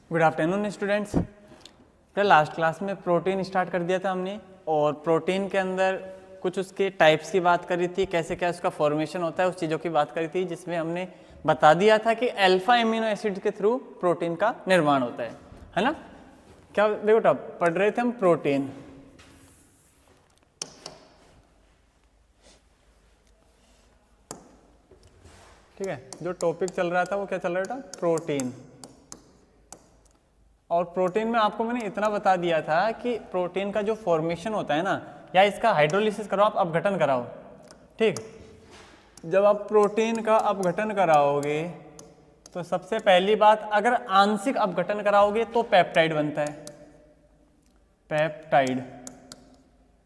Good afternoon students. Last class में protein start कर दिया था हमने, और प्रोटीन के अंदर कुछ उसके टाइप्स की बात करी थी, कैसे क्या उसका फॉर्मेशन होता है, उस चीज़ों की बात करी थी, जिसमें हमने बता दिया था कि अल्फा एमिनो एसिड के थ्रू प्रोटीन का निर्माण होता है ना। क्या देखो टब पढ़ रहे थे हम प्रोटीन। ठीक है, जो टॉपिक चल रहा था वो क्या चल रहा था, प्रोटीन। और प्रोटीन में आपको मैंने इतना बता दिया था कि प्रोटीन का जो फॉर्मेशन होता है ना, या इसका हाइड्रोलिसिस करो, आप अपघटन कराओ। ठीक, जब आप प्रोटीन का अपघटन कराओगे तो सबसे पहली बात, अगर आंशिक अपघटन कराओगे तो पेप्टाइड बनता है, पेप्टाइड।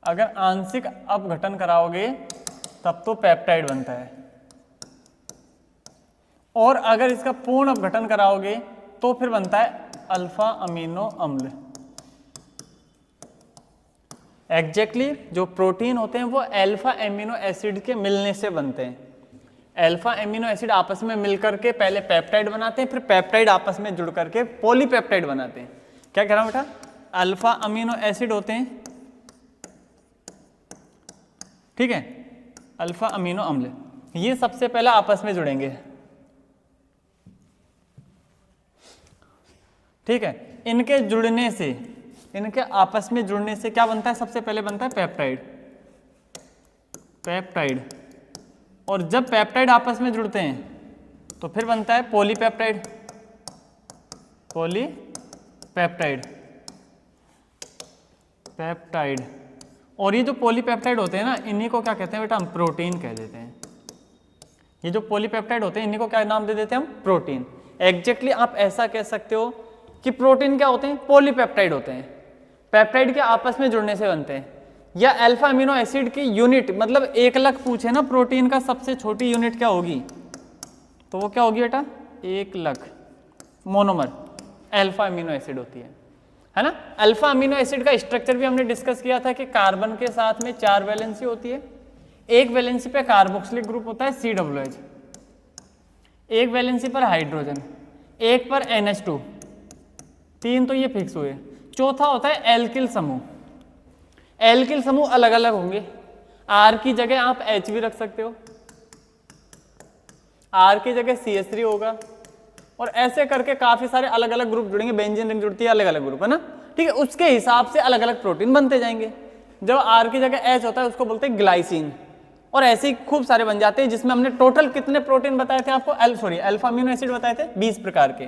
अगर आंशिक अपघटन कराओगे तब तो पेप्टाइड बनता है, और अगर इसका पूर्ण अपघटन कराओगे तो फिर बनता है अल्फा अमीनो अम्ल। एग्जैक्टली जो प्रोटीन होते हैं वो अल्फा एमिनो एसिड के मिलने से बनते हैं। अल्फा एमिनो एसिड आपस में मिलकर के पहले पेप्टाइड बनाते हैं, फिर पेप्टाइड आपस में जुड़ करके पॉलीपेप्टाइड बनाते हैं। क्या कह रहा हूं बेटा, अल्फा अमीनो एसिड होते हैं, ठीक है, अल्फा अमीनो अम्ल, ये सबसे पहले आपस में जुड़ेंगे। ठीक है, इनके जुड़ने से, इनके आपस में जुड़ने से क्या बनता है, सबसे पहले बनता है पेप्टाइड, पेप्टाइड। और जब पेप्टाइड आपस में जुड़ते हैं तो फिर बनता है पॉलीपेप्टाइड, पॉलीपेप्टाइड, पेप्टाइड। और ये जो पॉलीपेप्टाइड होते हैं ना, इन्हीं को क्या कहते हैं बेटा, हम प्रोटीन कह देते हैं। ये जो पॉलीपेप्टाइड होते हैं इन्हीं को क्या नाम दे देते हैं हम, प्रोटीन। एग्जैक्टली आप ऐसा कह सकते हो कि प्रोटीन क्या होते हैं, पॉलीपेप्टाइड होते हैं, पेप्टाइड के आपस में जुड़ने से बनते हैं। या अल्फा अमीनो एसिड की यूनिट, मतलब 1 लाख पूछे ना प्रोटीन का सबसे छोटी यूनिट क्या होगी, तो वो क्या होगी बेटा, 1 lakh monomer alpha amino acid होती है ना। अल्फा अमीनो एसिड का स्ट्रक्चर भी हमने डिस्कस किया था कि कार्बन के साथ में 4 वैलेंसी होती है। एक वैलेंसी पे कार्बोक्सिलिक ग्रुप होता है COOH, एक वैलेंसी पर हाइड्रोजन, एक पर NH2, 3 तो ये फिक्स हुए। चौथा होता है एल्किल समूह। एल्किल समूह अलग अलग होंगे, R की जगह आप H भी रख सकते हो, R की जगह CH3 होगा, और ऐसे करके काफी सारे अलग अलग ग्रुप जुड़ेंगे। बेंजीन रिंग जुड़ती है, अलग अलग ग्रुप है ना। ठीक है, उसके हिसाब से अलग अलग प्रोटीन बनते जाएंगे। जब R की जगह H होता है उसको बोलते हैं ग्लाइसिन, और ऐसे ही खूब सारे बन जाते हैं, जिसमें हमने टोटल कितने प्रोटीन बताए थे आपको, अल्फा अमीनो एसिड बताए थे 20 प्रकार के।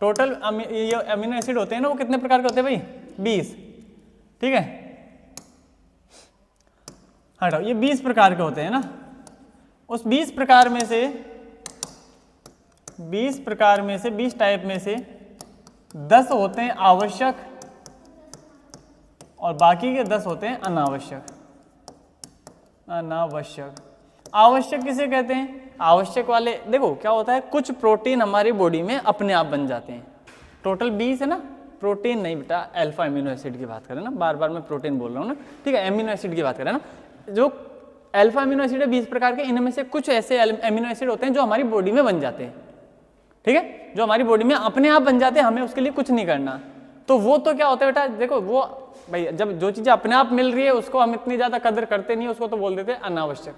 टोटल ये अमीनो एसिड होते हैं ना, वो कितने प्रकार के होते हैं भाई, 20। ठीक है, हटाओ, ये 20 प्रकार के होते हैं ना। उस 20 प्रकार में से 20 टाइप में से 10 होते हैं आवश्यक, और बाकी के 10 होते हैं अनावश्यक। अनावश्यक, आवश्यक किसे कहते हैं, आवश्यक वाले देखो क्या होता है, कुछ प्रोटीन हमारी बॉडी में अपने आप बन जाते हैं। टोटल 20 है ना, प्रोटीन नहीं बेटा, अल्फा एमिनो एसिड की बात करें ना, बार बार मैं प्रोटीन बोल रहा हूँ ना। ठीक है, एमिनो एसिड की बात करें ना, जो अल्फा एमिनो एसिड है 20 प्रकार के, इनमें से कुछ ऐसे एमिनो एसिड होते हैं जो हमारी बॉडी में बन जाते हैं। ठीक है, जो हमारी बॉडी में अपने आप बन जाते हैं, हमें उसके लिए कुछ नहीं करना। तो वो तो क्या होता है बेटा, देखो वो भाई, जब जो चीजें अपने आप मिल रही है उसको हम इतनी ज्यादा कदर करते नहीं, उसको तो बोल देते हैं अनावश्यक।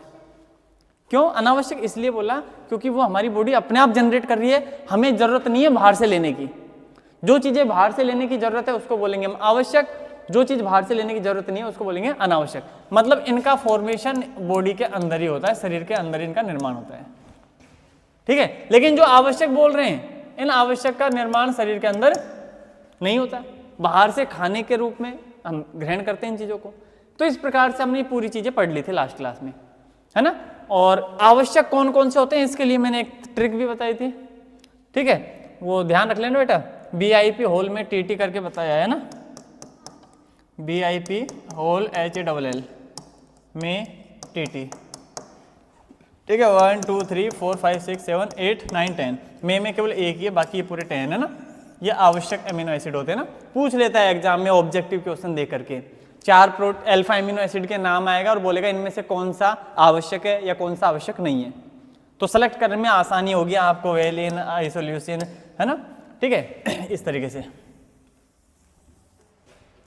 क्यों अनावश्यक, इसलिए बोला क्योंकि वो हमारी बॉडी अपने आप जनरेट कर रही है, हमें जरूरत नहीं है बाहर से लेने की। जो चीजें बाहर से लेने की जरूरत है उसको बोलेंगे हम आवश्यक, जो चीज बाहर से लेने की जरूरत नहीं है उसको बोलेंगे अनावश्यक। मतलब इनका फॉर्मेशन बॉडी के अंदर ही होता है, शरीर के अंदर इनका निर्माण होता है। ठीक है, लेकिन जो आवश्यक बोल रहे हैं, इन आवश्यक का निर्माण शरीर के अंदर नहीं होता, बाहर से खाने के रूप में हम ग्रहण करते हैं इन चीजों को। तो इस प्रकार से हमने पूरी चीजें पढ़ ली थी लास्ट क्लास में, है ना। और आवश्यक कौन कौन से होते हैं इसके लिए मैंने एक ट्रिक भी बताई थी। ठीक है, वो ध्यान रख लेना बेटा, BIP होल में TT करके बताया है ना, BIP होल HALL में TT। ठीक है, 1 2 3 4 5 6 7 8 9 10 में केवल एक ही है, बाकी ये पूरे 10 है ना। ये आवश्यक एमिनो एसिड होते हैं ना, पूछ लेता है एग्जाम में ऑब्जेक्टिव क्वेश्चन दे करके। 4 अल्फा एमिनो एसिड के नाम आएगा और बोलेगा इनमें से कौन सा आवश्यक है या कौन सा आवश्यक नहीं है, तो सेलेक्ट करने में आसानी होगी आपको, वेलिन, आइसोल्यूसिन, है ना। ठीक है, इस तरीके से।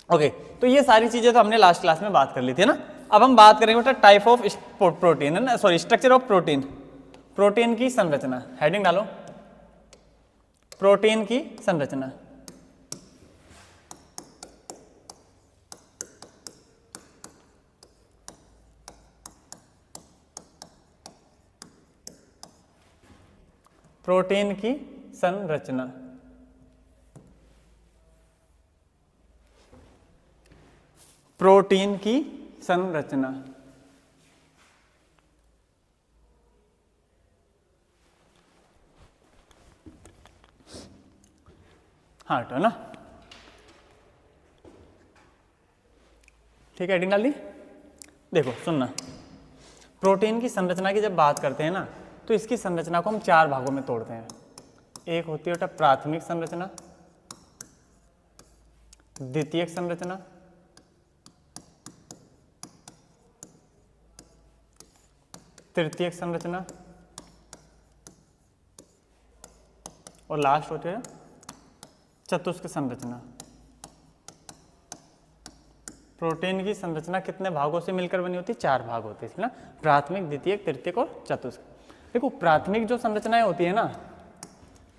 ओके, तो ये सारी चीजें तो हमने लास्ट क्लास में बात कर ली थी ना। अब हम बात करेंगे बेटा टाइप ऑफ प्रोटीन, है ना, sorry structure of protein, protein की संरचना। हेडिंग डालो, प्रोटीन की संरचना। प्रोटीन की संरचना। प्रोटीन की संरचना। हाँ तो ना, ठीक है, हेडिंग डाल दी। देखो सुनना, प्रोटीन की संरचना की जब बात करते हैं ना, तो इसकी संरचना को हम 4 भागों में तोड़ते हैं। एक होती है बेटा प्राथमिक संरचना, द्वितीयक संरचना, तृतीयक संरचना और लास्ट होती है चतुष्क संरचना। प्रोटीन की संरचना कितने भागों से मिलकर बनी होती है? 4 भाग होते हैं ना, प्राथमिक, द्वितीयक, तृतीयक और चतुष्क। देखो प्राथमिक जो संरचनाएं होती है ना,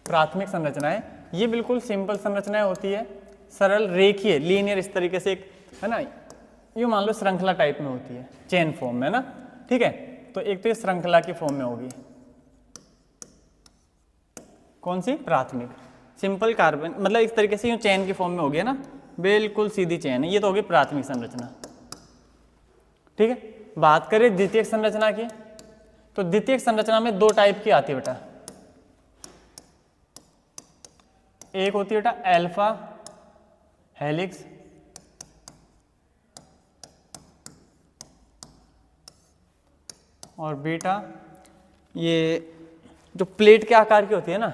प्राथमिक संरचनाएं, ये बिल्कुल सिंपल संरचनाएं होती है, सरल रेखीय लीनियर, इस तरीके से, है ना, यूं मान लो श्रृंखला टाइप में होती है, चेन फॉर्म में ना, ठीक है। तो एक तो ये श्रृंखला की फॉर्म में होगी, कौन सी? प्राथमिक, सिंपल कार्बन, मतलब इस तरीके से यूं चेन की फॉर्म में होगी, है ना, बिल्कुल सीधी चेन है, ये तो होगी प्राथमिक संरचना, ठीक है। बात करें द्वितीयक संरचना की, तो द्वितीयक संरचना में 2 टाइप की आती है बेटा। एक होती है बेटा अल्फा हेलिक्स, और बीटा, ये जो प्लेट के आकार की होती है ना,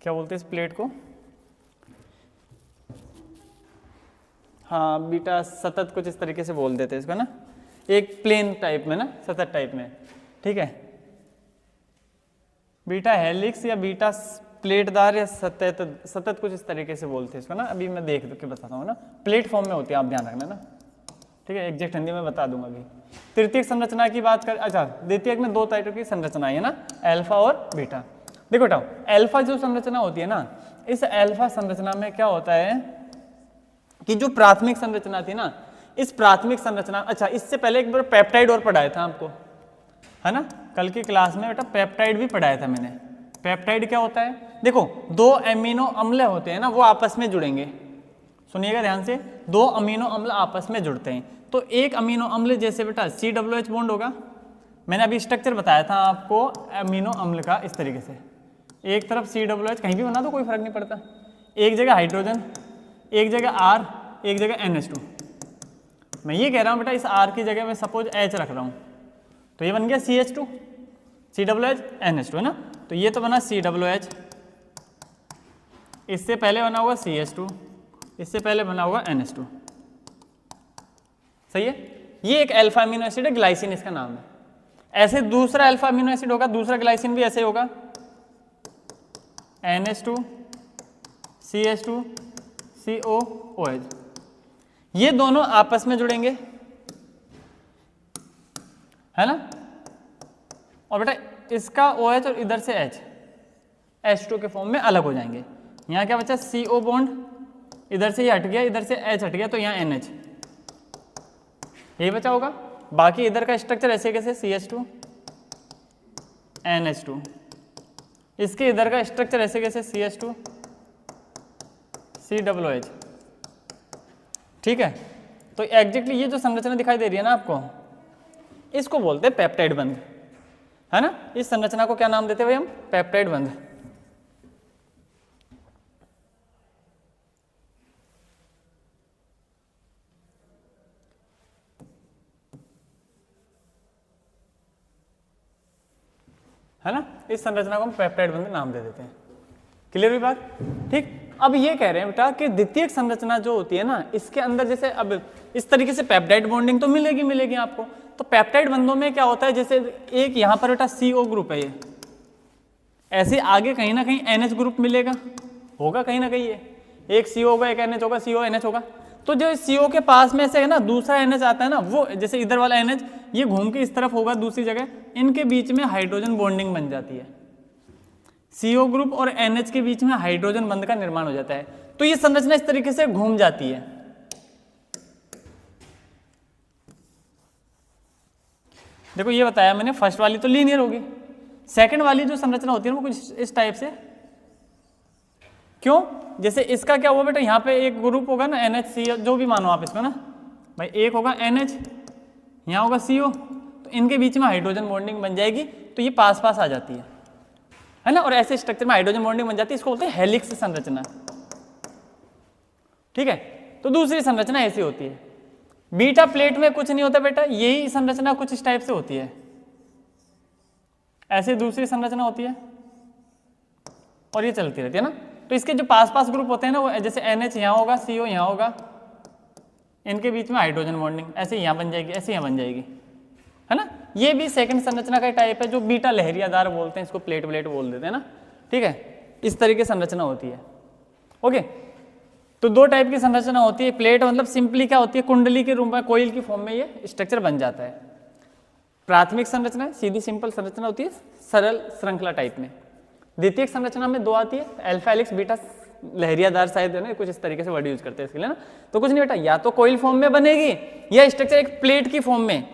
क्या बोलते हैं इस प्लेट को? हाँ बीटा सतत, कुछ इस तरीके से बोल देते हैं इसको ना, एक प्लेन टाइप में ना, सतत टाइप में, ठीक है। बीटा हेलिक्स या बीटा प्लेटदार या सतत कुछ इस तरीके से बोलते हैं इसको ना, अभी मैं देख के बताता हूँ ना, प्लेट फॉर्म में होती है, आप ध्यान रखना ना, ठीक है, एग्जैक्ट हिंदी में बता दूंगा अभी। तृतीयक संरचना की बात कर, अच्छा द्वितीयक में 2 टाइप की संरचना है ना, अल्फा और बीटा। देखो बेटा अल्फा जो संरचना होती है ना, इस अल्फा संरचना में क्या होता है कि जो प्राथमिक संरचना थी ना, इस प्राथमिक संरचना, अच्छा इससे पहले एक बार पेप्टाइड और पढ़ाया था आपको, है ना, कल की क्लास में बेटा पेप्टाइड भी पढ़ाया था मैंने। पेप्टाइड क्या होता है? देखो 2 अमीनो अम्ल होते हैं ना, वो आपस में जुड़ेंगे, सुनिएगा ध्यान से, 2 अमीनो अम्ल आपस में जुड़ते हैं। तो एक अमीनो अम्ल जैसे बेटा COH बॉन्ड होगा, मैंने अभी स्ट्रक्चर बताया था आपको अमीनो अम्ल का, इस तरीके से एक तरफ COH, कहीं भी बना दो कोई फर्क नहीं पड़ता, एक जगह हाइड्रोजन, एक जगह R, एक जगह NH2। मैं ये कह रहा हूँ बेटा इस R की जगह मैं सपोज H रख रहा हूँ, तो ये बन गया CH2, COH NH2, है ना, तो ये तो बना COH, इससे पहले बना होगा CH2, इससे पहले बना होगा NH2, सही है। ये एक अल्फा अमीनो एसिड है, ग्लाइसिन इसका नाम है। ऐसे दूसरा अल्फा अमीनो एसिड होगा, दूसरा ग्लाइसिन भी ऐसे होगा, NH2 CH2 COOH, ये दोनों आपस में जुड़ेंगे, है ना, और बेटा इसका OH और इधर से H H2 के फॉर्म में अलग हो जाएंगे। यहाँ क्या बचा? CO बॉन्ड, इधर से ये हट गया, इधर से H हट गया, तो यहाँ NH, यही बचा होगा। बाकी इधर का स्ट्रक्चर ऐसे कैसे, CH2 NH2, इसके इधर का स्ट्रक्चर ऐसे कैसे, CH2 COOH, ठीक है। तो एग्जैक्टली ये जो संरचना दिखाई दे रही है ना आपको, इसको बोलते हैं पेप्टाइड बंध, है ना। इस संरचना को क्या नाम देते हैं भाई हम? पेप्टाइड बंध। है ना, इस संरचना को हम पेप्टाइड बंध नाम दे देते हैं। क्लियर हुई बात? ठीक। अब ये कह रहे हैं बेटा कि द्वितीयक संरचना जो होती है ना, इसके अंदर जैसे अब इस तरीके से पेप्टाइड बॉन्डिंग तो मिलेगी आपको। तो पेप्टाइड बंधों में क्या होता है, जैसे एक यहाँ पर बेटा CO ग्रुप है, ये ऐसे आगे कहीं ना कहीं NH ग्रुप मिलेगा, होगा कहीं ना कहीं, ये एक CO होगा, एक NH होगा, CO NH होगा। तो जो CO के पास में से है ना दूसरा NH आता है ना, वो जैसे इधर वाला NH ये घूम के इस तरफ होगा दूसरी जगह, इनके बीच में हाइड्रोजन बॉन्डिंग बन जाती है। CO ग्रुप और NH के बीच में हाइड्रोजन बंध का निर्माण हो जाता है। तो ये संरचना इस तरीके से घूम जाती है। देखो ये बताया मैंने, फर्स्ट वाली तो लीनियर होगी, सेकंड वाली जो संरचना होती है वो कुछ इस टाइप से। क्यों? जैसे इसका क्या हुआ बेटा, यहाँ पे एक ग्रुप होगा ना NHCl, जो भी मानो आप इसको ना भाई, एक होगा NH, यहाँ होगा CO, तो इनके बीच में हाइड्रोजन बॉन्डिंग बन जाएगी, तो ये पास पास आ जाती है ना, और ऐसे स्ट्रक्चर में हाइड्रोजन बॉन्डिंग बन जाती है, इसको बोलते हैं हेलिक्स संरचना। ठीक है, तो दूसरी संरचना ऐसी होती है। बीटा प्लेट में कुछ नहीं होता बेटा, यही संरचना कुछ इस टाइप से होती है, ऐसे दूसरी संरचना होती है और ये चलती रहती है ना। तो इसके जो पास पास ग्रुप होते हैं ना, वो जैसे NH यहाँ होगा, CO यहाँ होगा, इनके बीच में हाइड्रोजन बॉन्डिंग ऐसे यहाँ बन जाएगी, ऐसे यहाँ बन जाएगी, है ना। ये भी सेकंड संरचना का टाइप है, जो बीटा लहरियादार बोलते हैं, इसको प्लेट प्लेट बोल देते हैं ना। ठीक है, इस तरीके से संरचना होती है। ओके, तो दो टाइप की संरचना होती है। प्लेट मतलब सिंपली क्या होती है, कुंडली के रूप में, कोयल की फॉर्म में ये स्ट्रक्चर बन जाता है। प्राथमिक संरचना सीधी सिंपल संरचना होती है, सरल श्रृंखला टाइप में। द्वितीयक संरचना में दो आती है, अल्फा हेलिक्स, बीटा लहरियादार, शायद है ना, कुछ इस तरीके से वर्ड यूज करते हैं इसके लिए ना। तो कुछ नहीं बेटा, या तो कोयल फॉर्म में बनेगी या स्ट्रक्चर एक प्लेट की फॉर्म में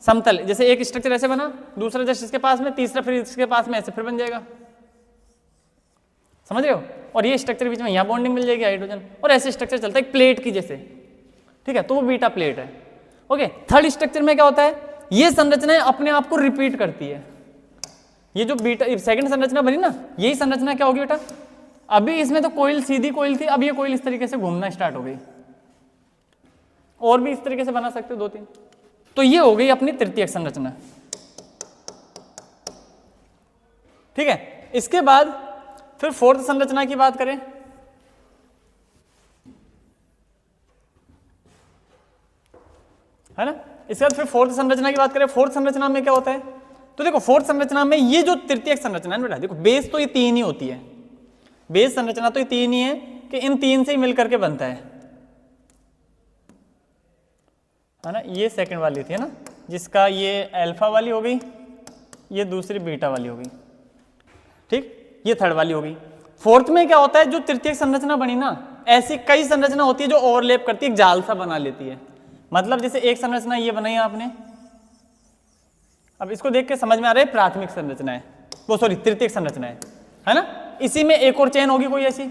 समतल, जैसे एक स्ट्रक्चर ऐसे बना, दूसरा जस्ट इसके पास में, तीसरा फिर इसके पास में, ऐसे फिर बन जाएगा, समझ रहे हो। और ये स्ट्रक्चर बीच में यहाँ बॉन्डिंग मिल जाएगी हाइड्रोजन, और ऐसे स्ट्रक्चर चलता है एक प्लेट की जैसे। ठीक है, तो वो बीटा प्लेट है। ओके, थर्ड स्ट्रक्चर में क्या होता है, ये संरचनाएं अपने आप को रिपीट करती है। ये जो बीटा सेकंड संरचना बनी ना, यही संरचना क्या होगी बेटा, अभी इसमें तो कोयल सीधी कोयल थी, अब ये कोयल इस तरीके से घूमना स्टार्ट हो गई, और भी इस तरीके से बना सकते हो दो तीन। तो ये हो गई अपनी तृतीयक संरचना। ठीक है, इसके बाद फिर फोर्थ संरचना की बात करें, है ना। इसके बाद फिर फोर्थ संरचना की बात करें। फोर्थ संरचना में क्या होता है, तो देखो फोर्थ संरचना में ये जो तृतीयक संरचना है बेटा, देखो बेस तो ये तीन ही होती है, बेस संरचना तो ये तीन ही है कि इन तीन से ही मिलकर के बनता है ना। ये सेकंड वाली थी, है ना, जिसका ये अल्फा वाली हो गई, ये दूसरी बीटा वाली हो गई। ठीक, ये थर्ड वाली हो गई। फोर्थ में क्या होता है, जो तृतीयक संरचना बनी ना, ऐसी कई संरचना होती है जो ओवरलैप करती है, एक जाल सा बना लेती है। मतलब जैसे एक संरचना ये बनाई आपने, अब इसको देख के समझ में आ रहा है प्राथमिक संरचना है, वो सॉरी तृतीयक संरचना है ना। इसी में एक और चेन होगी कोई ऐसी,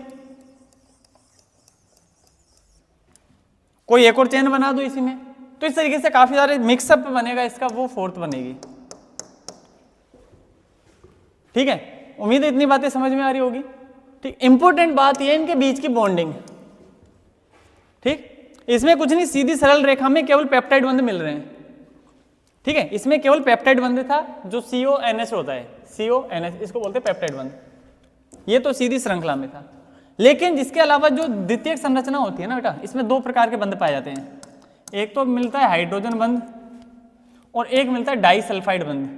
कोई एक और चेन बना दो इसी में, तो इस तरीके से काफी सारे मिक्सअप बनेगा इसका, वो फोर्थ बनेगी। ठीक है, उम्मीद है इतनी बातें समझ में आ रही होगी। ठीक, इंपॉर्टेंट बात यह है इनके बीच की बॉन्डिंग। ठीक, इसमें कुछ नहीं, सीधी सरल रेखा में केवल पेप्टाइड बंध मिल रहे हैं। ठीक है, इसमें केवल पेप्टाइड बंध था, जो CONH होता है, CONH, इसको बोलते हैं पेप्टाइड बंध। ये तो सीधी श्रृंखला में था। लेकिन जिसके अलावा जो द्वितीयक संरचना होती है ना बेटा, इसमें दो प्रकार के बंध पाए जाते हैं। एक तो मिलता है हाइड्रोजन बंध और एक मिलता है डाइसल्फाइड बंध।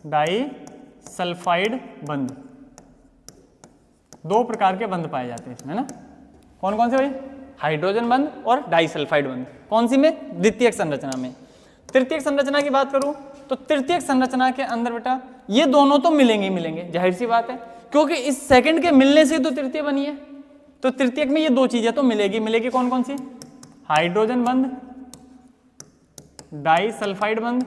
डाइसल्फाइड बंध, दो प्रकार के बंध पाए जाते हैं इसमें ना। कौन कौन से भाई, हाइड्रोजन बंध और डाइसल्फाइड बंध। कौन सी में, द्वितीयक संरचना में। तृतीयक संरचना की बात करूं तो तृतीयक संरचना के अंदर बेटा ये दोनों तो मिलेंगे ही मिलेंगे, जाहिर सी बात है, क्योंकि इस सेकंड के मिलने से तो तृतीय बनी है। तो तृतीयक में ये दो चीजें तो मिलेगी मिलेगी। कौन कौन सी, हाइड्रोजन बंध, डाइसल्फाइड बंध।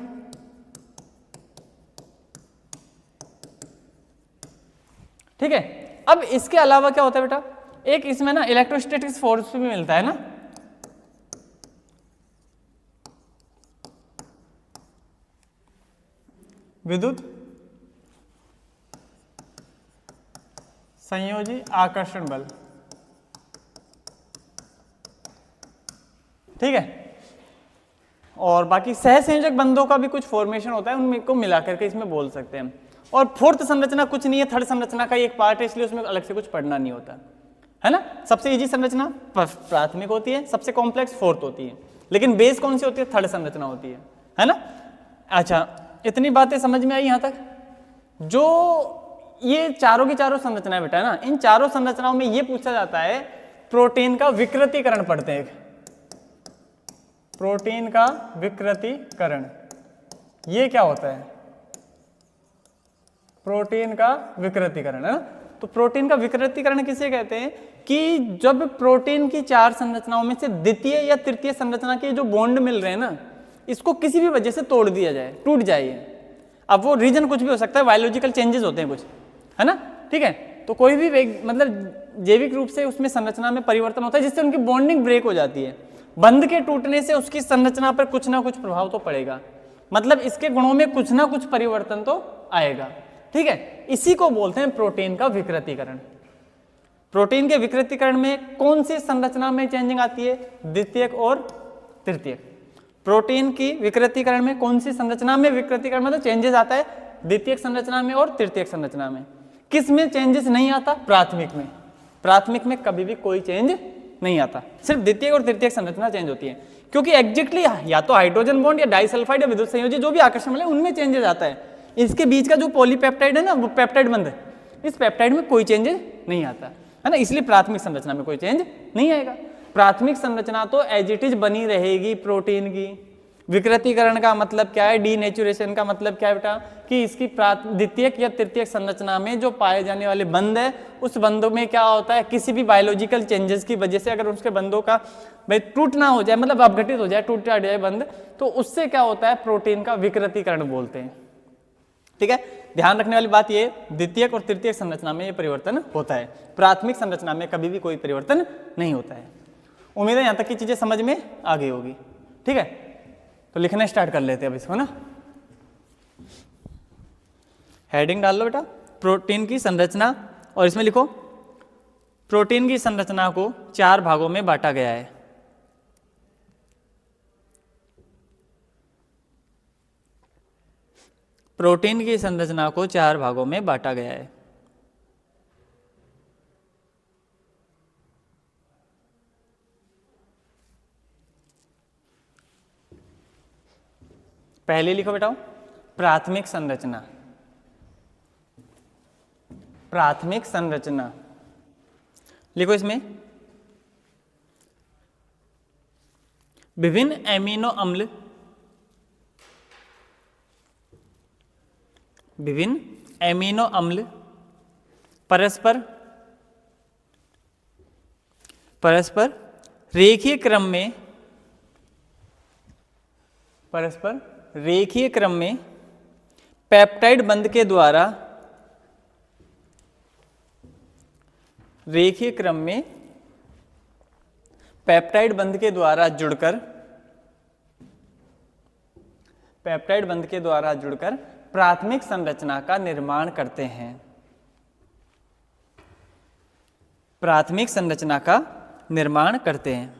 ठीक है, अब इसके अलावा क्या होता है बेटा, एक इसमें ना इलेक्ट्रोस्टैटिक फोर्स भी मिलता है ना। विद्युत संयोजी आकर्षण बल। ठीक है, और बाकी सहसंयोजक बंधों का भी कुछ फॉर्मेशन होता है, उनको मिलाकर के इसमें बोल सकते हैं। और फोर्थ संरचना कुछ नहीं है, थर्ड संरचना का एक पार्ट है, इसलिए उसमें अलग से कुछ पढ़ना नहीं होता, है ना। सबसे इजी संरचना प्राथमिक होती है, सबसे कॉम्प्लेक्स फोर्थ होती है, लेकिन बेस कौन सी होती है, थर्ड संरचना होती है ना। अच्छा, इतनी बातें समझ में आई यहाँ तक। जो ये चारों की चारों संरचनाएं बेटा है ना, इन चारों संरचनाओं में ये पूछा जाता है प्रोटीन का विकृतीकरण पढ़ते हैं। प्रोटीन का विकृतीकरण ये क्या होता है? प्रोटीन का विकृतीकरण है ना। तो प्रोटीन का विकृतीकरण किसे कहते हैं कि जब प्रोटीन की चार संरचनाओं में से द्वितीय या तृतीय संरचना के जो बॉन्ड मिल रहे हैं ना, इसको किसी भी वजह से तोड़ दिया जाए, टूट जाए ये। अब वो रीजन कुछ भी हो सकता है, बायोलॉजिकल चेंजेस होते हैं कुछ, है ना, ठीक है। तो कोई भी मतलब जैविक रूप से उसमें संरचना में परिवर्तन होता है जिससे उनकी बॉन्डिंग ब्रेक हो जाती है। बंध के टूटने से उसकी संरचना पर कुछ ना कुछ प्रभाव तो पड़ेगा, मतलब इसके गुणों में कुछ ना कुछ परिवर्तन तो आएगा, ठीक है। इसी को बोलते हैं प्रोटीन का विकृतीकरण। प्रोटीन के विकृतीकरण में कौन सी संरचना में चेंजिंग आती है? द्वितीयक और तृतीयक। प्रोटीन की विकृतीकरण में कौन सी संरचना में विकृतीकरण मतलब चेंजेस आता है? द्वितीयक संरचना में और तृतीयक संरचना में। किस में चेंजेस नहीं आता? प्राथमिक में। प्राथमिक में कभी भी कोई चेंज नहीं आता, सिर्फ द्वितीयक और तृतीयक संरचना चेंज होती है, क्योंकि एग्जैक्टली या तो हाइड्रोजन बॉन्ड या डाइसल्फाइड या विद्युत संयोजी जो भी आकर्षण बल है उनमें चेंजेस आता है। इसके बीच का जो पॉलीपेप्टाइड है ना, वो पेप्टाइड बंध है, इस पेप्टाइड में कोई चेंजेस नहीं आता, है ना, इसलिए प्राथमिक संरचना में कोई चेंज नहीं आएगा। प्राथमिक संरचना तो एज इट इज बनी रहेगी प्रोटीन की। विकृतीकरण का मतलब क्या है? डीनेचुरेशन का मतलब क्या है बेटा? कि इसकी द्वितीयक या तृतीयक संरचना में जो पाए जाने वाले बंध है, उस बंधों में क्या होता है, किसी भी बायोलॉजिकल चेंजेस की वजह से अगर उसके बंधों का भाई टूटना हो जाए, मतलब अपघटित हो जाए, टूट जाए बंध, तो उससे क्या होता है? प्रोटीन का विकृतीकरण बोलते हैं, ठीक है। ध्यान रखने वाली बात ये, द्वितीयक और तृतीयक संरचना में ये परिवर्तन होता है, प्राथमिक संरचना में कभी भी कोई परिवर्तन नहीं होता है। उम्मीद है यहां तक की चीजें समझ में आ गई होगी, ठीक है। तो लिखना स्टार्ट कर लेते हैं अब इसको ना। हेडिंग डाल लो बेटा, प्रोटीन की संरचना, और इसमें लिखो प्रोटीन की संरचना को चार भागों में बांटा गया है। प्रोटीन की संरचना को चार भागों में बांटा गया है। पहले लिखो बेटा प्राथमिक संरचना। प्राथमिक संरचना लिखो, इसमें विभिन्न एमिनो अम्ल, विभिन्न एमिनो अम्ल परस्पर रेखीय क्रम में, परस्पर रेखीय क्रम में पेप्टाइड बंध के द्वारा, रेखीय क्रम में पेप्टाइड बंध के द्वारा जुड़कर, पेप्टाइड बंध के द्वारा जुड़कर प्राथमिक संरचना का निर्माण करते हैं। प्राथमिक संरचना का निर्माण करते हैं।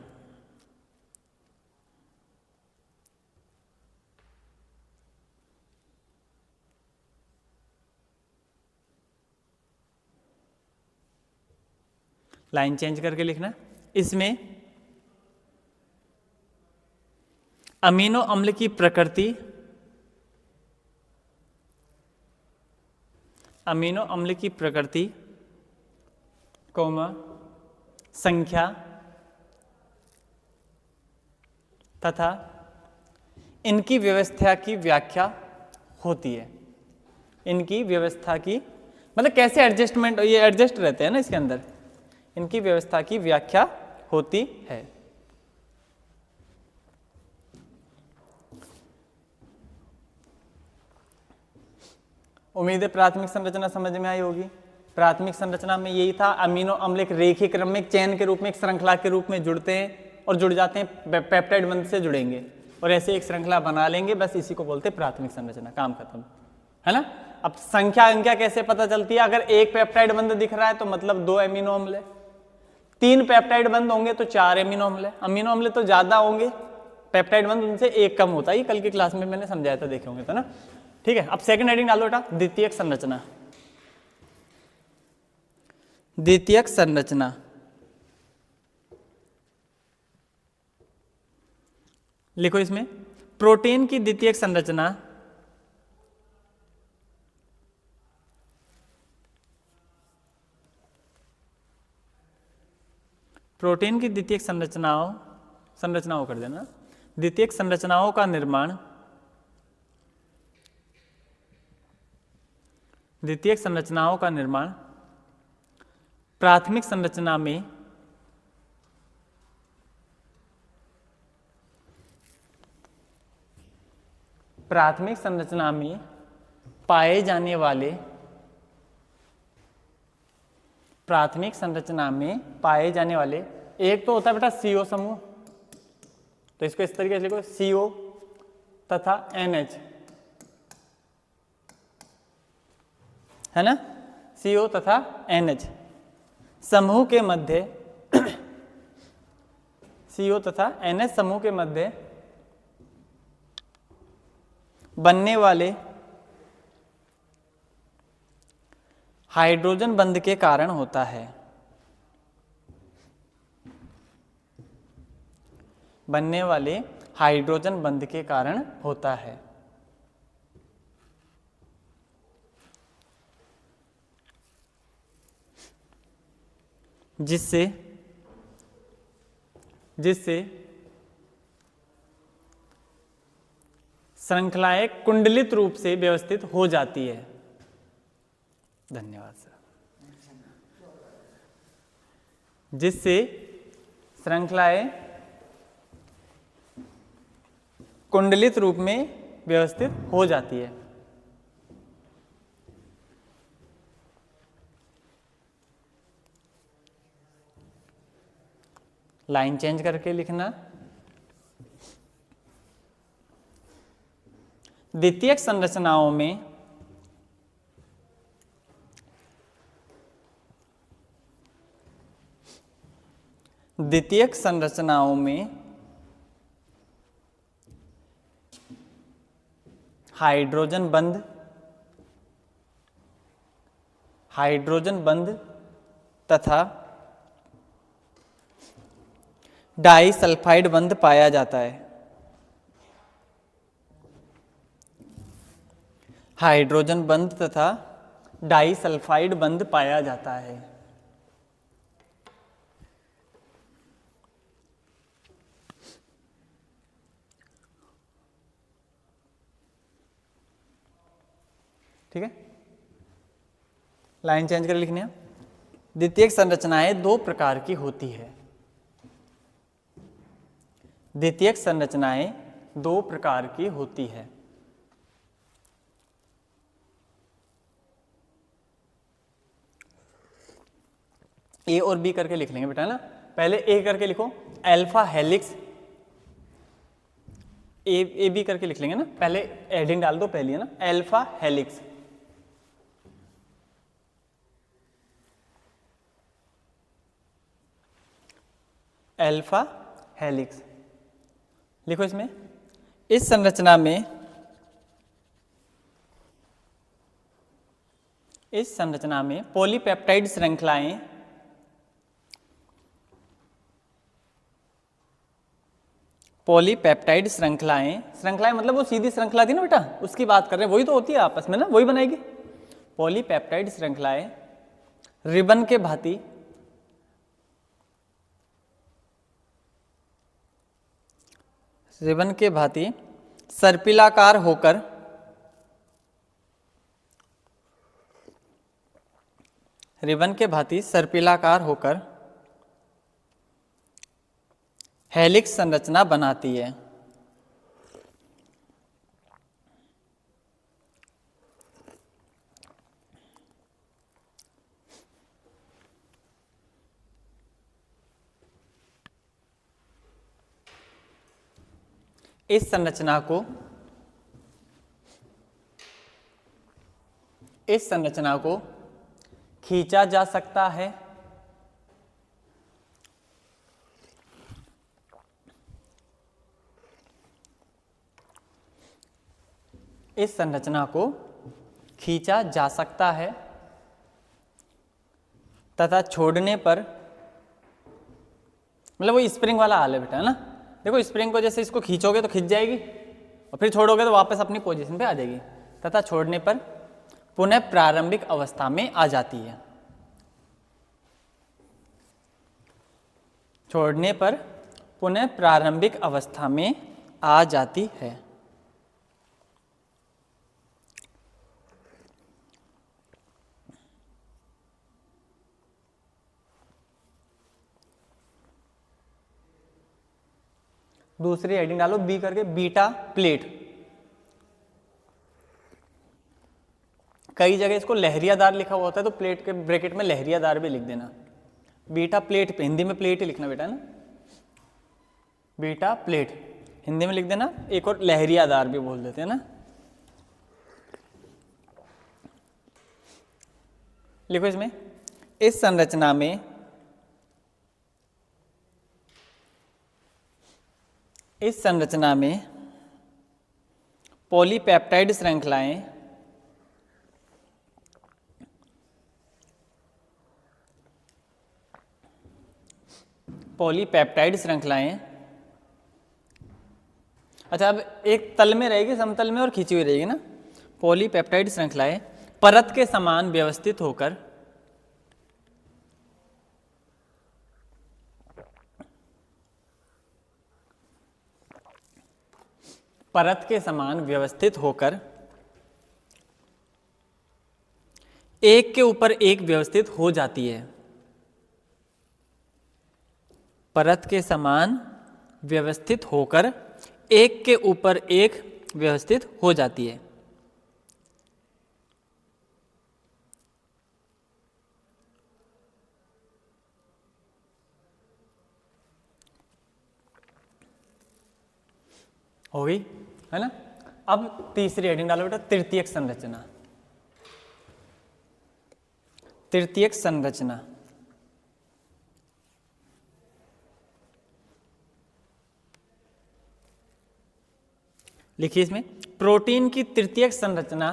लाइन चेंज करके लिखना। इसमें अमीनो अम्ल की प्रकृति, अमीनो अम्ल की प्रकृति, संख्या तथा इनकी व्यवस्था की व्याख्या होती है। इनकी व्यवस्था की मतलब कैसे एडजस्टमेंट, ये एडजस्ट रहते हैं ना इसके अंदर, इनकी व्यवस्था की व्याख्या होती है। उम्मीद है प्राथमिक संरचना समझ में आई होगी। प्राथमिक संरचना में यही था, अमीनो अम्ल एक रेखीय क्रम में, एक चेन के रूप में, एक श्रृंखला के रूप में जुड़ते हैं और जुड़ जाते हैं, पेप्टाइड बंध से जुड़ेंगे और ऐसे एक श्रृंखला बना लेंगे, बस इसी को बोलते हैं प्राथमिक संरचना। काम खत्म, है ना। अब संख्या कैसे पता चलती है? अगर एक पेप्टाइड बंध दिख रहा है तो मतलब 2 एमिनो अम्ल है, 3 पेप्टाइड बंध होंगे तो 4 एमिनो अम्ल है। अमीनो अम्ल तो ज्यादा होंगे, पेप्टाइड बंध उनसे एक कम होता है, ये कल की क्लास में मैंने समझाया था, देखे होंगे तो ना, ठीक है। अब सेकंड हेडिंग डालो बेटा, द्वितीयक संरचना। द्वितीयक संरचना लिखो, इसमें प्रोटीन की द्वितीयक संरचना प्रोटीन की द्वितीयक संरचनाओं कर देना, द्वितीयक संरचनाओं का निर्माण, द्वितीयक संरचनाओं का निर्माण प्राथमिक संरचना में पाए जाने वाले एक तो होता है बेटा CO समूह, तो इसको इस तरीके से लिखो CO तथा NH, है ना, CO तथा NH समूह के मध्य CO तथा NH समूह के मध्य बनने वाले हाइड्रोजन बंध के कारण होता है। बनने वाले हाइड्रोजन बंध के कारण होता है। जिससे श्रृंखलाएं कुंडलित रूप से व्यवस्थित हो जाती है। धन्यवाद सर। जिससे श्रृंखलाएं कुंडलित रूप में व्यवस्थित हो जाती है। लाइन चेंज करके लिखना। द्वितीयक संरचनाओं में हाइड्रोजन बंध तथा डाइसल्फाइड बंध पाया जाता है। हाइड्रोजन बंध तथा डाइसल्फाइड बंध पाया जाता है। ठीक है, लाइन चेंज कर लिखनी है। द्वितीयक संरचनाएं दो प्रकार की होती है। द्वितीयक संरचनाएं दो प्रकार की होती है। ए और बी करके लिख लेंगे बेटा, ना पहले ए करके लिखो, अल्फा हेलिक्स। ए बी करके लिख लेंगे ना, पहले एडिंग डाल दो पहली, है ना, अल्फा हेलिक्स। अल्फा हेलिक्स लिखो। इसमें इस संरचना में पॉलीपेप्टाइड श्रृंखलाएं मतलब वो सीधी श्रृंखला थी ना बेटा, उसकी बात कर रहे हैं, वही तो होती है आपस में ना, वही बनाएगी। पॉलीपेप्टाइड श्रृंखलाएं रिबन के भांति सर्पिलाकार होकर हेलिक्स संरचना बनाती है। इस संरचना को खींचा जा सकता है। इस संरचना को खींचा जा सकता है तथा छोड़ने पर, मतलब वो स्प्रिंग वाला हाल है बेटा, है ना। देखो स्प्रिंग को जैसे इसको खींचोगे तो खींच जाएगी और फिर छोड़ोगे तो वापस अपनी पोजीशन पे आ जाएगी, तथा छोड़ने पर पुनः प्रारंभिक अवस्था में आ जाती है। छोड़ने पर पुनः प्रारंभिक अवस्था में आ जाती है। दूसरी हेडिंग डालो बी करके, बीटा प्लेट। कई जगह इसको लहरियादार लिखा हुआ होता है तो प्लेट के ब्रैकेट में लहरियादार भी लिख देना। बीटा प्लेट पे हिंदी में प्लेट ही लिखना बेटा, है ना, बीटा प्लेट हिंदी में लिख देना। एक और लहरियादार भी बोल देते हैं ना। लिखो इसमें, इस संरचना में पॉलीपेप्टाइड श्रृंखलाएं अच्छा, अब एक तल में रहेगी, समतल में और खींची हुई रहेगी ना। पॉलीपेप्टाइड श्रृंखलाएं परत के समान व्यवस्थित होकर एक के ऊपर एक व्यवस्थित हो जाती है। परत के समान व्यवस्थित होकर एक के ऊपर एक व्यवस्थित हो जाती है। हो गई, है ना। अब तीसरी हेडिंग डालो बेटा, तृतीयक संरचना। तृतीयक संरचना लिखिए इसमें, प्रोटीन की तृतीयक संरचना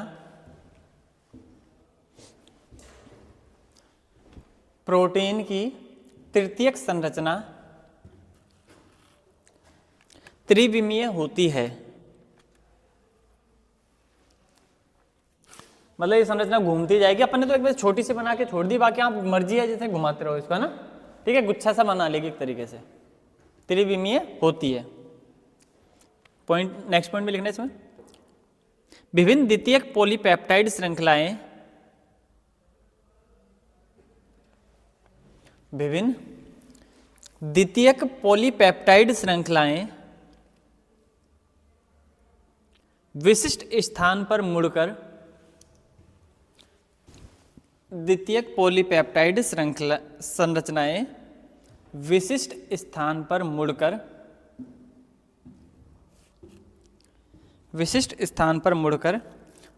त्रिविमीय होती है। मतलब ये संरचना घूमती जाएगी। अपन ने तो एक बार छोटी सी बना के छोड़ दी, बाकी आप मर्जी है जैसे घुमाते रहो इसको, है ना। ठीक है, गुच्छा सा बना लेगी एक तरीके से। त्रिविमीय होती है। नेक्स्ट पॉइंट में लिखना है इसमें, विभिन्न द्वितीयक पॉलीपेप्टाइड श्रृंखलाएं विशिष्ट स्थान पर मुड़कर द्वितीयक पॉलीपेप्टाइड संरचनाएं विशिष्ट स्थान पर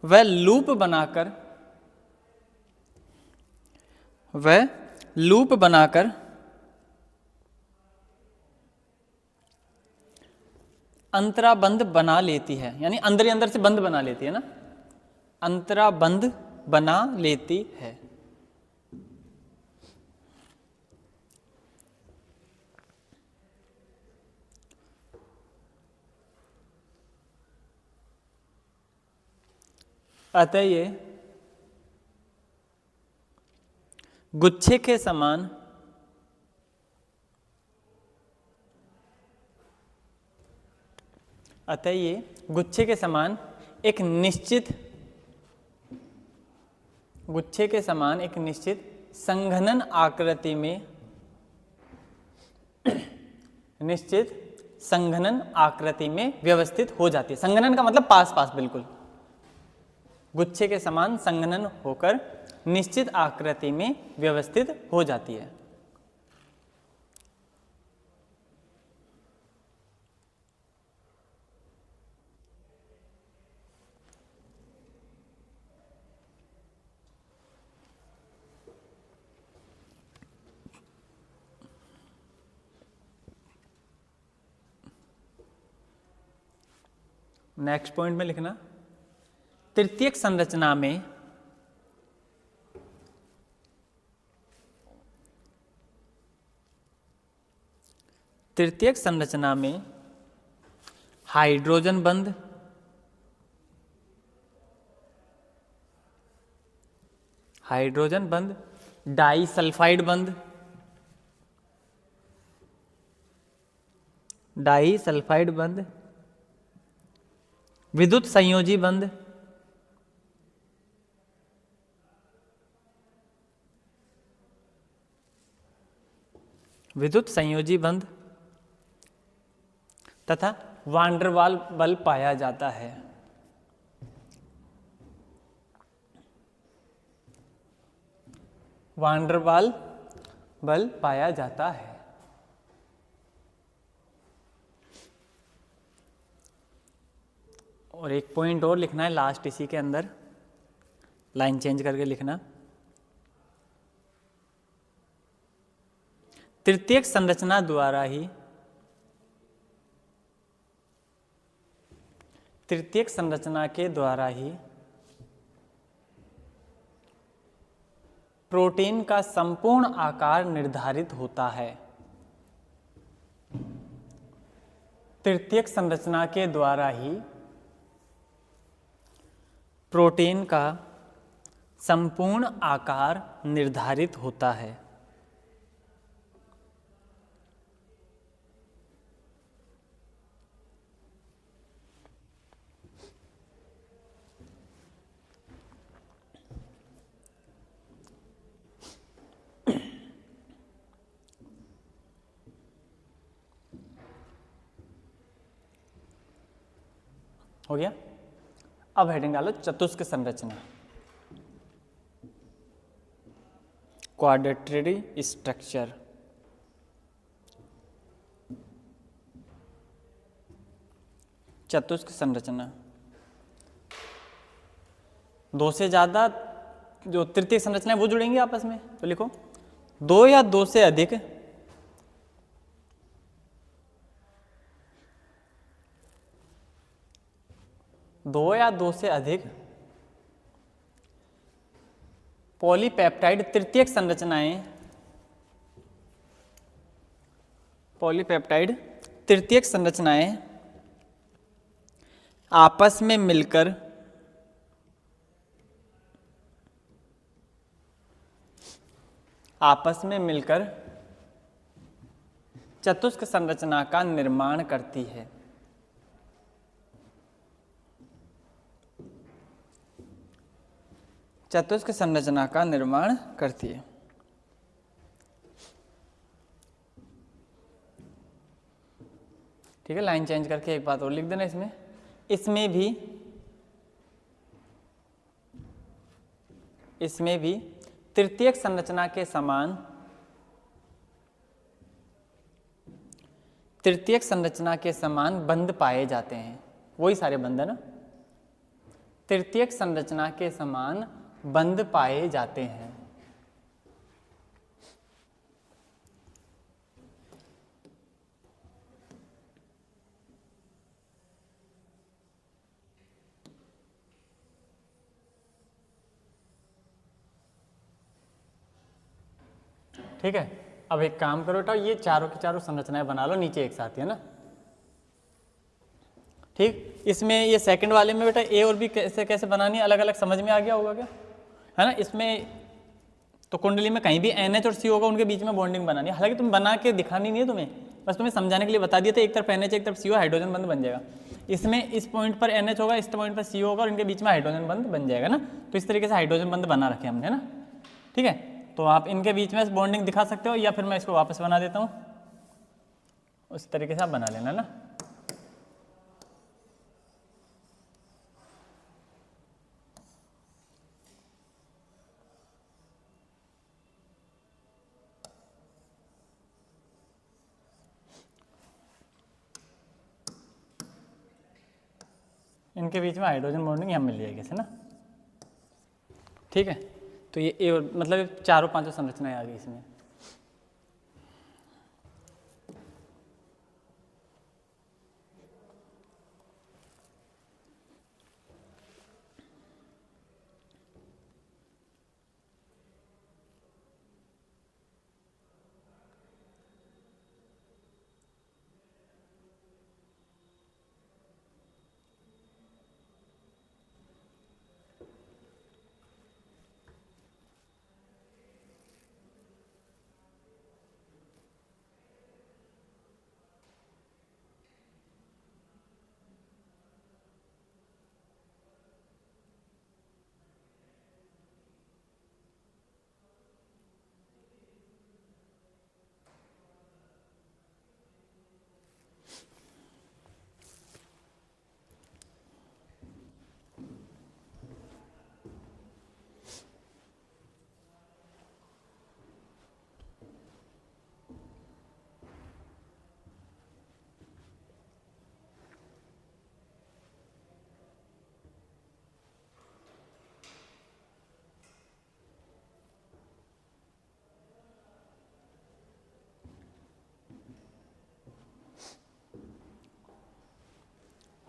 वह लूप बनाकर अंतराबंध बना लेती है। यानी अंदर ही अंदर से बंद बना लेती है ना, अंतराबंध बना लेती है। अतः ये गुच्छे के समान एक निश्चित संघनन आकृति में व्यवस्थित हो जाती है। संघनन का मतलब पास पास बिल्कुल, गुच्छे के समान संघनन होकर निश्चित आकृति में व्यवस्थित हो जाती है। नेक्स्ट पॉइंट में लिखना, तृतीयक संरचना में हाइड्रोजन बंध, डाइसल्फाइड बंध, डाई सल्फाइड बंध, विद्युत संयोजी बंध, विद्युत संयोजी बंध तथा वान डेर वाल बल पाया जाता है। वान डेर वाल बल पाया जाता है। और एक पॉइंट और लिखना है लास्ट इसी के अंदर, लाइन चेंज करके लिखना। तृतीयक संरचना द्वारा ही, तृतीयक संरचना के द्वारा ही प्रोटीन का संपूर्ण आकार निर्धारित होता है। तृतीयक संरचना के द्वारा ही प्रोटीन का संपूर्ण आकार निर्धारित होता है। हो गया। अब हेडिंग डालो चतुष्क संरचना, क्वाड्रेटरी स्ट्रक्चर। चतुष्क संरचना, दो से ज्यादा जो तृतीय संरचना है वो जुड़ेंगी आपस में, तो लिखो दो या दो से अधिक पॉलीपेप्टाइड तृतीयक संरचनाएं, पॉलीपेप्टाइड तृतीयक संरचनाएं आपस में मिलकर चतुष्क संरचना का निर्माण करती है। चतुष्क संरचना का निर्माण करती है। ठीक है, लाइन चेंज करके एक बात और लिख देना इसमें, इसमें भी तृतीयक संरचना के समान, तृतीयक संरचना के समान बंध पाए जाते हैं। वही सारे बंध है ना, तृतीयक संरचना के समान बंध पाए जाते हैं। ठीक है, अब एक काम करो बेटा, ये चारों की चारों संरचनाएं बना लो नीचे एक साथ ही, है ना। ठीक, इसमें ये सेकंड वाले में बेटा ए और बी कैसे कैसे बनानी है अलग अलग समझ में आ गया होगा क्या, है ना। इसमें तो कुंडली में कहीं भी NH और C होगा, उनके बीच में बॉन्डिंग बनानी है। हालांकि तुम बना के दिखानी नहीं है तुम्हें, बस तुम्हें समझाने के लिए बता दिया था। एक तरफ NH एक तरफ C हो, हाइड्रोजन बंध बन जाएगा। इसमें इस पॉइंट पर NH होगा, इस पॉइंट पर C होगा और इनके बीच में हाइड्रोजन बंध बन जाएगा ना। तो इस तरीके से हाइड्रोजन बंध बना रखे हमने, है ना। ठीक है, तो आप इनके बीच में बॉन्डिंग दिखा सकते हो, या फिर मैं इसको वापस बना देता हूँ, उस तरीके से आप बना लेना ना। इनके बीच में हाइड्रोजन बॉन्डिंग यहाँ मिल जाएगी ऐसे ना। ठीक है, तो ये मतलब चारों पांचों संरचनाएं आ गई इसमें।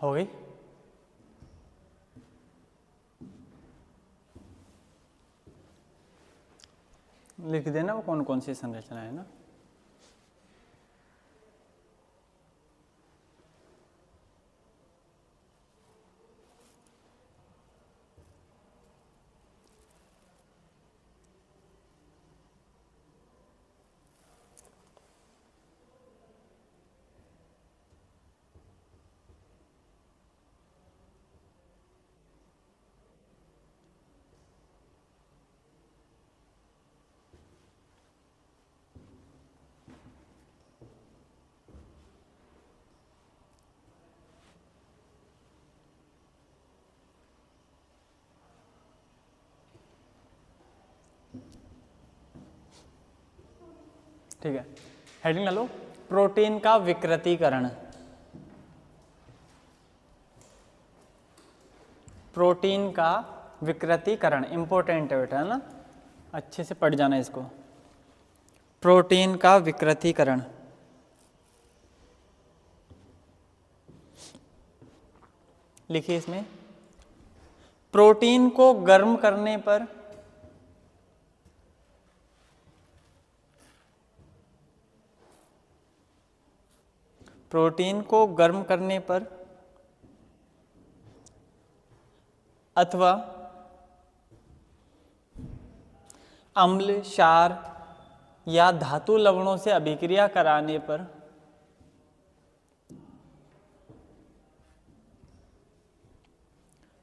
हो गई। लिख देना वो कौन कौन सी संरचना है ना। ठीक है, हेडिंग ला लो, प्रोटीन का विकृतीकरण। प्रोटीन का विकृतीकरण इंपॉर्टेंट है बेटा, है ना, अच्छे से पढ़ जाना इसको। प्रोटीन का विकृतीकरण, लिखिए इसमें, प्रोटीन को गर्म करने पर प्रोटीन को गर्म करने पर अथवा अम्ल, क्षार या धातु लवणों से अभिक्रिया कराने पर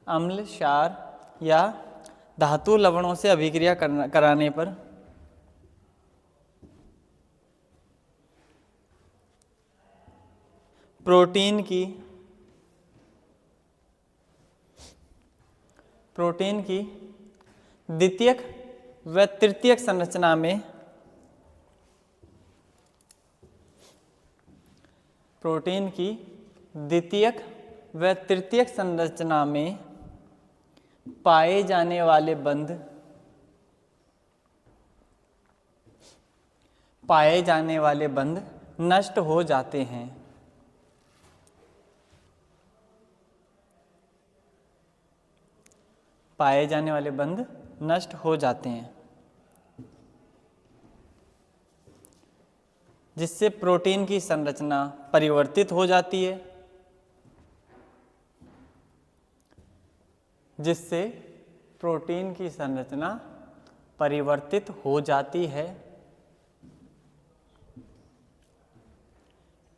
अम्ल, क्षार या धातु लवणों से अभिक्रिया कराने पर प्रोटीन की द्वितीयक व तृतीयक संरचना में प्रोटीन की द्वितीयक व तृतीयक संरचना में पाए जाने वाले बंध नष्ट हो जाते हैं। पाए जाने वाले बंध नष्ट हो जाते हैं, जिससे प्रोटीन की संरचना परिवर्तित हो जाती है, जिससे प्रोटीन की संरचना परिवर्तित हो जाती है।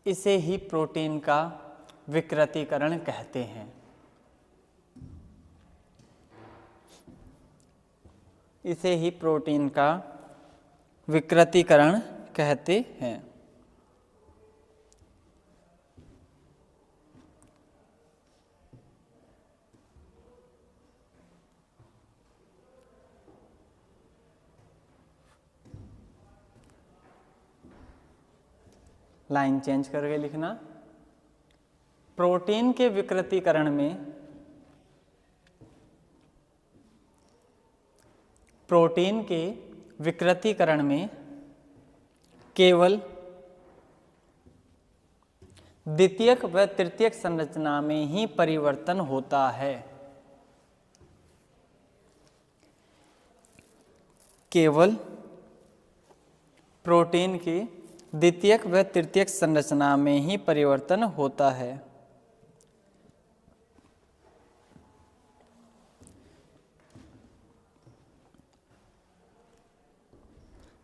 इसे ही प्रोटीन का विकृतीकरण कहते हैं। इसे ही प्रोटीन का विकृतीकरण कहते हैं। लाइन चेंज करके लिखना, प्रोटीन के विकृतीकरण में केवल द्वितीयक व तृतीयक संरचना में ही परिवर्तन होता है। केवल प्रोटीन की द्वितीयक व तृतीयक संरचना में ही परिवर्तन होता है।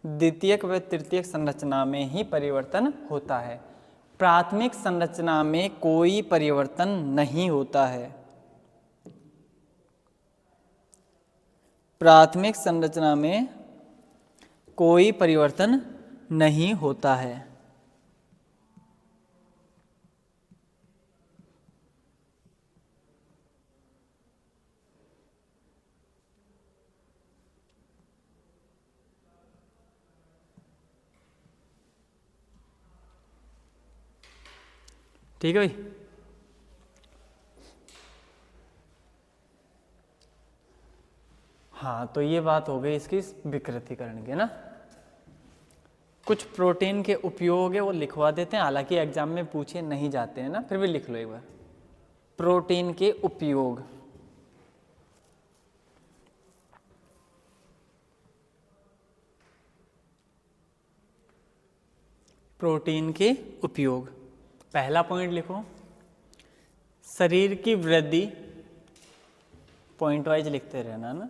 द्वितीयक व तृतीयक संरचना में ही परिवर्तन होता है। प्राथमिक संरचना में कोई परिवर्तन नहीं होता है। प्राथमिक संरचना में कोई परिवर्तन नहीं होता है। ठीक है भाई, हाँ, तो ये बात हो गई इसकी विकृतीकरण की ना। कुछ प्रोटीन के उपयोग है वो लिखवा देते हैं, हालांकि एग्जाम में पूछे नहीं जाते हैं ना, फिर भी लिख लो एक बार। प्रोटीन के उपयोग। प्रोटीन के उपयोग, पहला पॉइंट लिखो, शरीर की वृद्धि, पॉइंट वाइज लिखते रहना ना,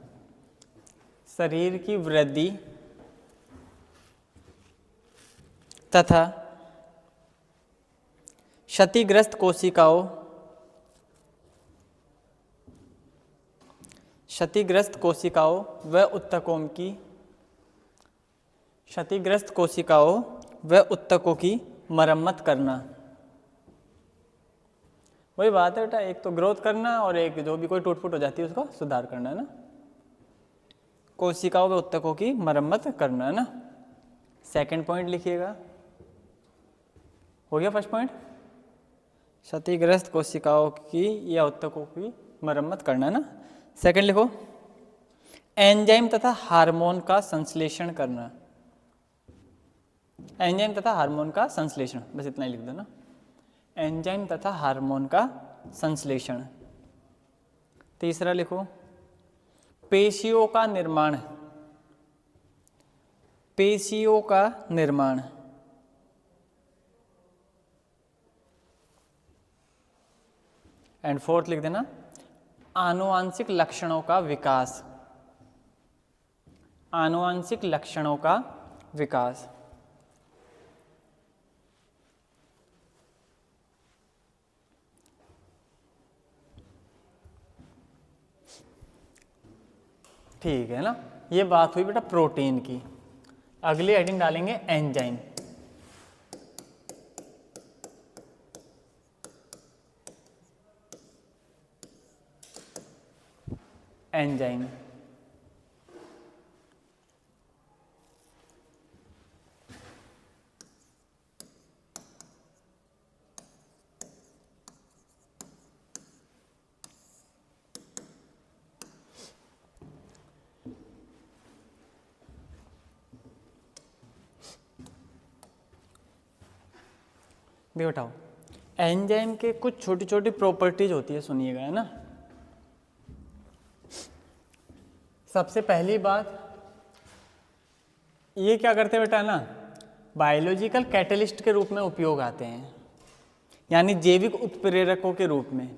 शरीर की वृद्धि तथा क्षतिग्रस्त कोशिकाओं व उत्तकों की क्षतिग्रस्त कोशिकाओं व उत्तकों की मरम्मत करना। वही बात है बेटा, एक तो ग्रोथ करना और एक जो भी कोई टूट फूट हो जाती है उसको सुधार करना है ना। कोशिकाओं व उत्तकों की मरम्मत करना है ना। सेकंड पॉइंट लिखिएगा, हो गया फर्स्ट पॉइंट, क्षतिग्रस्त कोशिकाओं की या उत्तकों की मरम्मत करना है ना। सेकंड लिखो, एंजाइम तथा हार्मोन का संश्लेषण करना। एंजाइम तथा हार्मोन का संश्लेषण, बस इतना ही लिख दो ना, एंजाइम तथा हार्मोन का संश्लेषण। तीसरा लिखो, पेशियों का निर्माण, पेशियों का निर्माण। एंड फोर्थ लिख देना, आनुवांशिक लक्षणों का विकास, आनुवांशिक लक्षणों का विकास। ठीक है ना, ये बात हुई बेटा प्रोटीन की। अगली हेडिंग डालेंगे एंजाइम। एंजाइम भी उठाओ। एंजाइम के कुछ छोटी छोटी प्रॉपर्टीज होती है, सुनिएगा है ना। सबसे पहली बात, ये क्या करते हैं बेटा ना, बायोलॉजिकल कैटलिस्ट के रूप में उपयोग आते हैं, यानी जैविक उत्प्रेरकों के रूप में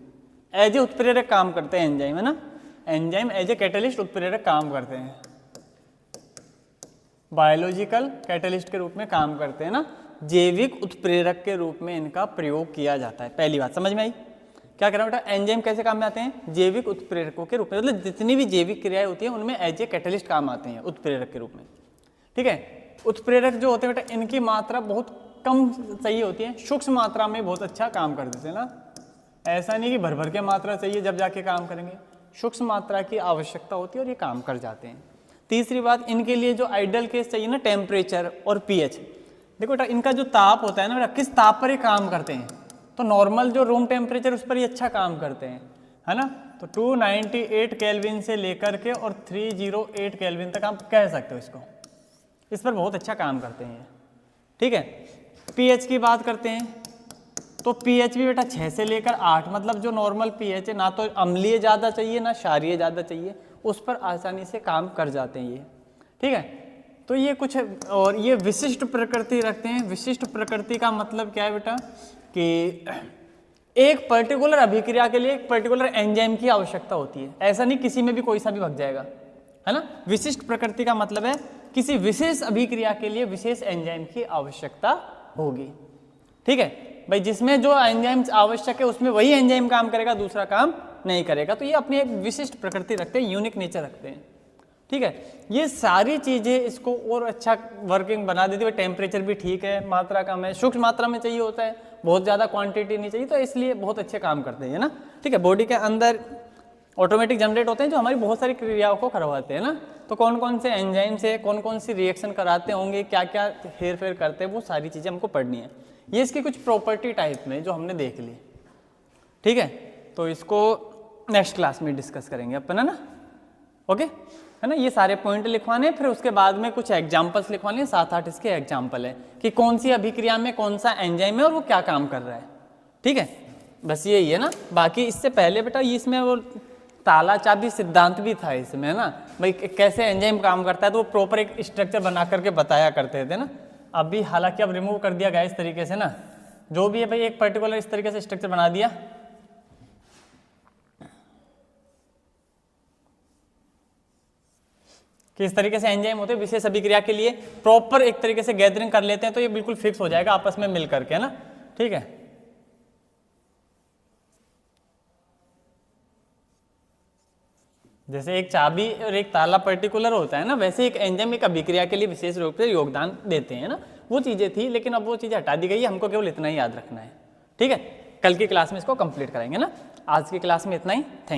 एज ए उत्प्रेरक काम करते हैं एंजाइम, है ना। एंजाइम एज ए कैटलिस्ट उत्प्रेरक काम करते हैं, बायोलॉजिकल कैटलिस्ट के रूप में काम करते हैं ना, जैविक उत्प्रेरक के रूप में इनका प्रयोग किया जाता है। पहली बात समझ में आई। क्या कह रहा हूं बेटा, एंजाइम कैसे काम में आते हैं, जैविक उत्प्रेरकों के रूप में, मतलब जितनी भी जैविक क्रियाएं होती हैं उनमें एज ए कैटलिस्ट काम आते हैं उत्प्रेरक के रूप में। ठीक है, उत्प्रेरक जो होते हैं बेटा इनकी मात्रा बहुत कम चाहिए होती है, सूक्ष्म मात्रा में बहुत अच्छा काम कर देते हैं ना। ऐसा नहीं कि भर भर के मात्रा चाहिए जब जाके काम करेंगे, सूक्ष्म मात्रा की आवश्यकता होती है और ये काम कर जाते हैं। तीसरी बात, इनके लिए जो आइडियल केस चाहिए ना, टेम्परेचर और पीएच। देखो बेटा इनका जो ताप होता है ना बेटा, किस ताप पर ये काम करते हैं, तो नॉर्मल जो रूम टेम्परेचर उस पर ये अच्छा काम करते हैं, है ना। तो 298 केल्विन से लेकर के और 308 केल्विन तक आप कह सकते हो इसको, इस पर बहुत अच्छा काम करते हैं। ठीक है, पीएच की बात करते हैं तो पीएच भी बेटा 6 से लेकर 8, मतलब जो नॉर्मल पीएच है, ना तो अम्लीय ज़्यादा चाहिए ना क्षारीय ज़्यादा चाहिए, उस पर आसानी से काम कर जाते हैं ये। ठीक है, तो ये कुछ, और ये विशिष्ट प्रकृति रखते हैं। विशिष्ट प्रकृति का मतलब क्या है बेटा, कि एक पर्टिकुलर अभिक्रिया के लिए एक पर्टिकुलर एंजाइम की आवश्यकता होती है, ऐसा नहीं किसी में भी कोई सा भी भग जाएगा, है ना। विशिष्ट प्रकृति का मतलब है किसी विशेष अभिक्रिया के लिए विशेष एंजाइम की आवश्यकता होगी। ठीक है भाई, जिसमें जो एंजाइम आवश्यक है उसमें वही एंजाइम काम करेगा, दूसरा काम नहीं करेगा। तो ये अपनी एक विशिष्ट प्रकृति रखते हैं, यूनिक नेचर रखते हैं। ठीक है, ये सारी चीज़ें इसको और अच्छा वर्किंग बना देती है। टेम्परेचर भी ठीक है, मात्रा कम है, सूक्ष्म मात्रा में चाहिए होता है, बहुत ज़्यादा क्वांटिटी नहीं चाहिए, तो इसलिए बहुत अच्छे काम करते हैं ना। ठीक है, बॉडी के अंदर ऑटोमेटिक जनरेट होते हैं जो हमारी बहुत सारी क्रियाओं को करवाते हैं ना। तो कौन कौन से एंजाइम से कौन कौन सी रिएक्शन कराते होंगे, क्या क्या हेर फेर करते हैं, वो सारी चीज़ें हमको पढ़नी है। ये इसकी कुछ प्रॉपर्टी टाइप में जो हमने देख ली। ठीक है, तो इसको नेक्स्ट क्लास में डिस्कस करेंगे अपन, है ना। ओके, है ना। ये सारे पॉइंट लिखवाने, फिर उसके बाद में कुछ एग्जाम्पल्स लिखवाने, 7-8 इसके एग्जाम्पल है कि कौन सी अभिक्रिया में कौन सा एंजाइम है और वो क्या काम कर रहा है। ठीक है, बस यही है ना। बाकी इससे पहले बेटा ये इसमें वो ताला चाबी सिद्धांत भी था इसमें ना, भाई कैसे एंजाइम काम करता है, तो वो प्रॉपर एक स्ट्रक्चर बना करके बताया करते थे ना। अभी हालांकि अब रिमूव कर दिया गया इस तरीके से ना, जो भी है भाई एक पर्टिकुलर इस तरीके से स्ट्रक्चर बना दिया। कि इस तरीके से एंजाइम होते हैं विशेष अभिक्रिया के लिए प्रॉपर एक तरीके से गैदरिंग कर लेते हैं, तो ये बिल्कुल फिक्स हो जाएगा आपस में मिल करके, है ना। ठीक है, जैसे एक चाबी और एक ताला पर्टिकुलर होता है ना, वैसे एक एंजाइम एक अभिक्रिया के लिए विशेष रूप से योगदान देते हैं ना। वो चीजें थी, लेकिन अब वो चीजें हटा दी गई है, हमको केवल इतना ही याद रखना है। ठीक है, कल की क्लास में इसको कंप्लीट कराएंगे ना। आज की क्लास में इतना ही। थैंक